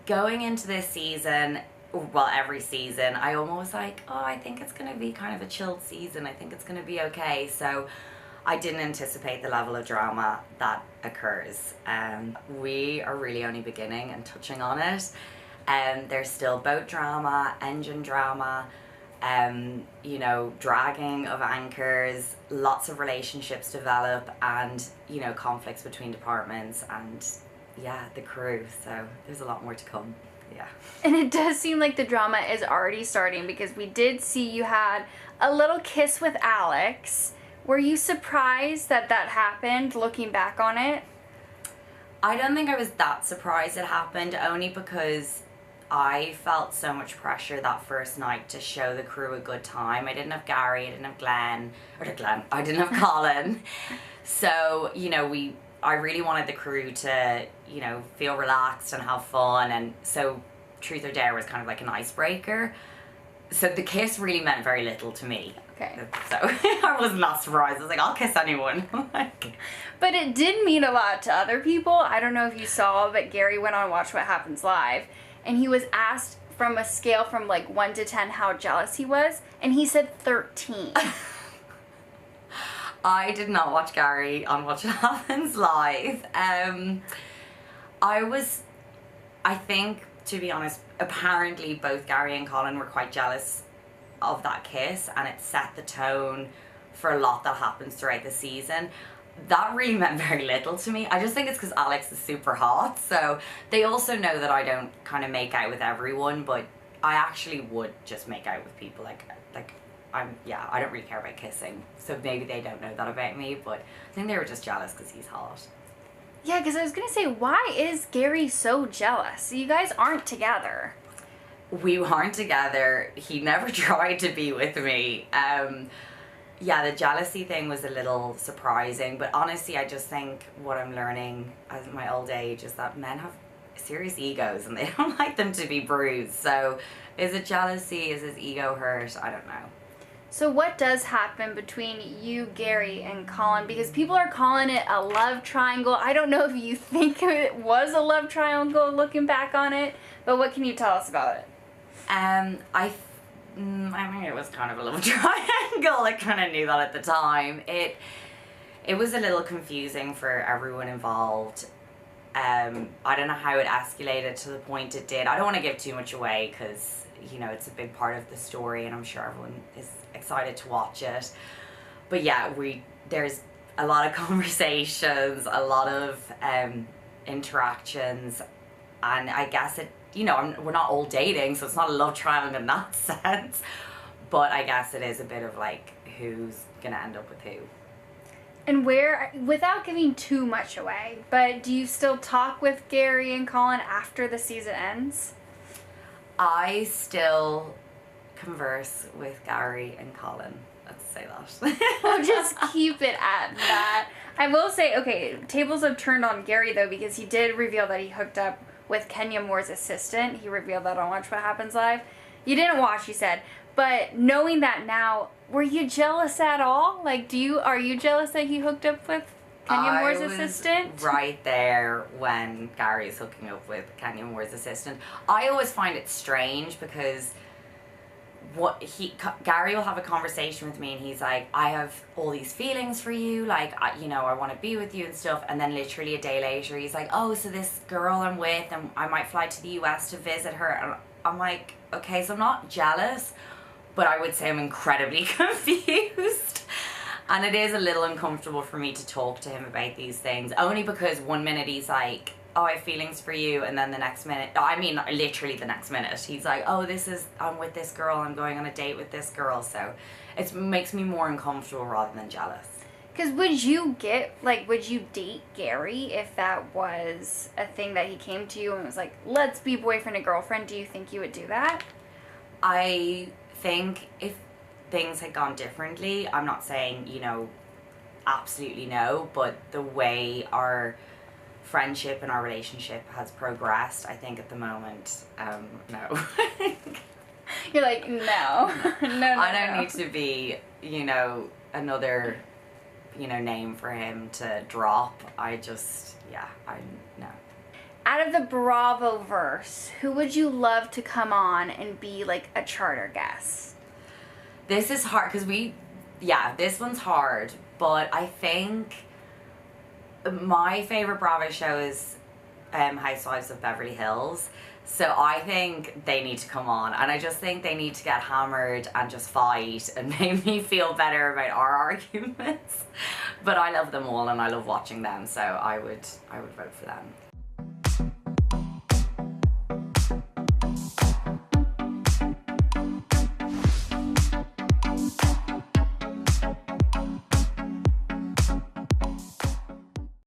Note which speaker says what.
Speaker 1: going into this season, well, every season, I almost like, oh, I think it's going to be kind of a chilled season. I think it's going to be okay. So I didn't anticipate the level of drama that occurs. We are really only beginning and touching on it. There's still boat drama, engine drama, you know, dragging of anchors, lots of relationships develop, and, you know, conflicts between departments and, yeah, the crew. So there's a lot more to come. Yeah.
Speaker 2: And it does seem like the drama is already starting, because we did see you had a little kiss with Alex. Were you surprised that that happened, looking back on it?
Speaker 1: I don't think I was that surprised it happened, only because I felt so much pressure that first night to show the crew a good time. I didn't have Gary, I didn't have I didn't have Colin. So, you know, I really wanted the crew to, you know, feel relaxed and have fun, and so Truth or Dare was kind of like an icebreaker. So the kiss really meant very little to me.
Speaker 2: Okay.
Speaker 1: So I was not surprised. I was like, I'll kiss anyone.
Speaker 2: But it did mean a lot to other people. I don't know if you saw, but Gary went on Watch What Happens Live, and he was asked from a scale from like 1 to 10 how jealous he was, and he said 13.
Speaker 1: I did not watch Gary on Watch What Happens Live. I think, to be honest, apparently both Gary and Colin were quite jealous of that kiss, and it set the tone for a lot that happens throughout the season. That really meant very little to me. I just think it's because Alex is super hot, so they also know that I don't kind of make out with everyone, but I actually would just make out with people. Like I don't really care about kissing, so maybe they don't know that about me, but I think they were just jealous because he's hot.
Speaker 2: Yeah, because I was going to say, why is Gary so jealous? You guys aren't together.
Speaker 1: We weren't together. He never tried to be with me. Yeah, the jealousy thing was a little surprising, but honestly, I just think what I'm learning as my old age is that men have serious egos and they don't like them to be bruised. So is it jealousy? Is his ego hurt? I don't know.
Speaker 2: So what does happen between you, Gary, and Colin? Because people are calling it a love triangle. I don't know if you think it was a love triangle looking back on it, but what can you tell us about it?
Speaker 1: I mean, it was kind of a love triangle. I kind of knew that at the time. It was a little confusing for everyone involved. I don't know how it escalated to the point it did. I don't want to give too much away because, you know, it's a big part of the story and I'm sure everyone is excited to watch it. But yeah, there's a lot of conversations, a lot of interactions, and I guess it, you know, we're not all dating, so it's not a love triangle in that sense, but I guess it is a bit of like, who's gonna end up with who.
Speaker 2: And where, without giving too much away, but do you still talk with Gary and Colin after the season ends?
Speaker 1: I still converse with Gary and Colin. Let's say that.
Speaker 2: We'll just keep it at that. I will say, okay, tables have turned on Gary though, because he did reveal that he hooked up with Kenya Moore's assistant. He revealed that on Watch What Happens Live. You didn't watch, you said, but knowing that now, were you jealous at all? Like, are you jealous that he hooked up with Kenya Moore's assistant?
Speaker 1: Right there when Gary's hooking up with Kenya Moore's assistant. I always find it strange because Gary will have a conversation with me and he's like, I have all these feelings for you, like, you know, I want to be with you and stuff, and then literally a day later he's like, oh, so this girl I'm with, and I might fly to the US to visit her, and I'm like, okay, so I'm not jealous, but I would say I'm incredibly confused. And it is a little uncomfortable for me to talk to him about these things, only because one minute he's like, oh, I have feelings for you, and then the next minute, I mean literally the next minute, he's like, oh, I'm with this girl, I'm going on a date with this girl, so it makes me more uncomfortable rather than jealous.
Speaker 2: Because would you date Gary if that was a thing that he came to you and was like, let's be boyfriend and girlfriend? Do you think you would do that?
Speaker 1: I think if things had gone differently, I'm not saying, you know, absolutely no, but the way our friendship and our relationship has progressed, I think at the moment, no.
Speaker 2: You're like, no.
Speaker 1: I don't need to be, you know, another, you know, name for him to drop. No.
Speaker 2: Out of the Bravo verse, who would you love to come on and be like a charter guest?
Speaker 1: This is hard because this one's hard, but I think my favorite Bravo show is Housewives of Beverly Hills. So I think they need to come on, and I just think they need to get hammered and just fight and make me feel better about our arguments. But I love them all and I love watching them, so I would vote for them.